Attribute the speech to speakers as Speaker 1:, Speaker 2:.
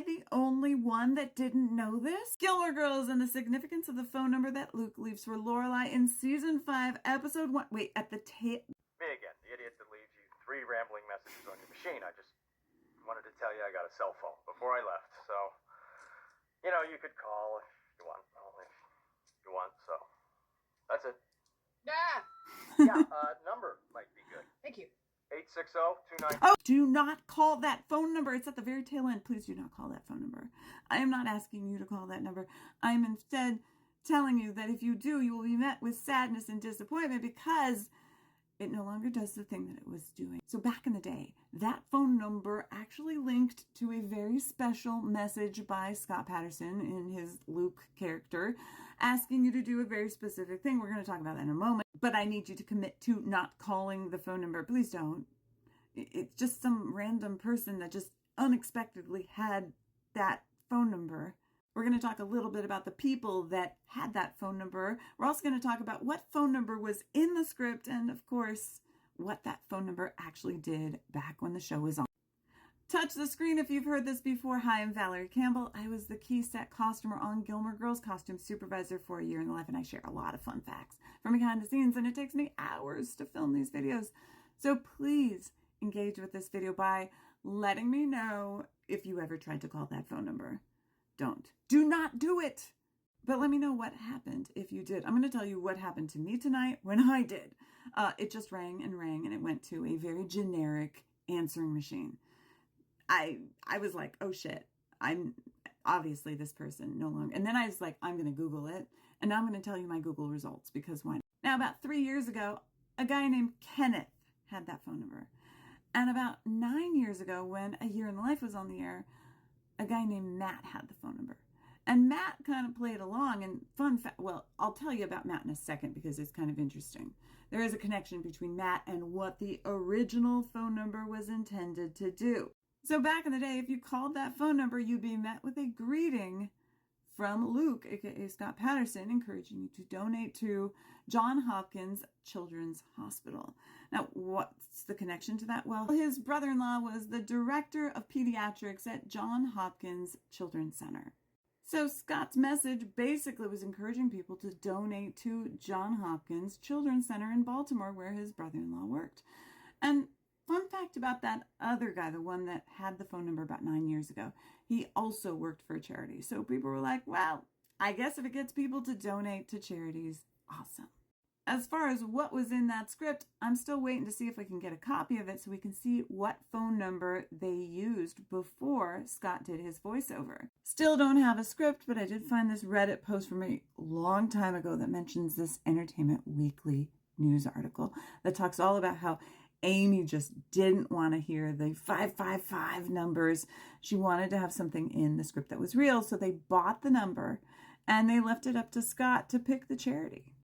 Speaker 1: the only one that didn't know this? Gilmore Girls and the significance of the phone number that Luke leaves for Lorelai in season 5, episode 1. Wait, at the tail.
Speaker 2: Me again, the idiot that leaves you 3 rambling messages on your machine. I just wanted to tell you I got a cell phone before I left, so, you know, you could call if you want, only if you want, so, that's it. Yeah, number might be good.
Speaker 3: Thank you.
Speaker 2: 860-29...
Speaker 1: Oh, do not call that phone number. It's at the very tail end. Please do not call that phone number. I am not asking you to call that number. I am instead telling you that if you do, you will be met with sadness and disappointment because it no longer does the thing that it was doing. So back in the day, that phone number actually linked to a very special message by Scott Patterson in his Luke character, asking you to do a very specific thing. We're going to talk about that in a moment, but I need you to commit to not calling the phone number. Please don't. It's just some random person that just unexpectedly had that phone number. We're going to talk a little bit about the people that had that phone number. We're also going to talk about what phone number was in the script and, of course, what that phone number actually did back when the show was on. Touch the screen if you've heard this before. Hi, I'm Valerie Campbell. I was the key set costumer on Gilmore Girls, costume supervisor for a year in the life, and I share a lot of fun facts from behind the scenes, and it takes me hours to film these videos. So please engage with this video by letting me know if you ever tried to call that phone number. Do not do it. But let me know what happened if you did. I'm going to tell you what happened to me tonight when I did. It just rang, and it went to a very generic answering machine. I was like, oh shit, I'm obviously this person no longer. And then I was like, I'm going to Google it. And now I'm going to tell you my Google results because why not? Now, about 3 years ago, a guy named Kenneth had that phone number. And about 9 years ago, when A Year in the Life was on the air, a guy named Matt had the phone number. And Matt kind of played along, and fun fact, well, I'll tell you about Matt in a second because it's kind of interesting. There is a connection between Matt and what the original phone number was intended to do. So back in the day, if you called that phone number, you'd be met with a greeting from Luke, aka Scott Patterson, encouraging you to donate to Johns Hopkins Children's Hospital. Now, what's the connection to that? Well, his brother-in-law was the director of pediatrics at Johns Hopkins Children's Center. So Scott's message basically was encouraging people to donate to Johns Hopkins Children's Center in Baltimore, where his brother-in-law worked. And fun fact about that other guy, the one that had the phone number about 9 years ago, he also worked for a charity. So people were like, well, I guess if it gets people to donate to charities, awesome. As far as what was in that script, I'm still waiting to see if we can get a copy of it so we can see what phone number they used before Scott did his voiceover. Still don't have a script, but I did find this Reddit post from a long time ago that mentions this Entertainment Weekly news article that talks all about how Amy just didn't want to hear the 555 numbers. She wanted to have something in the script that was real, so they bought the number and they left it up to Scott to pick the charity.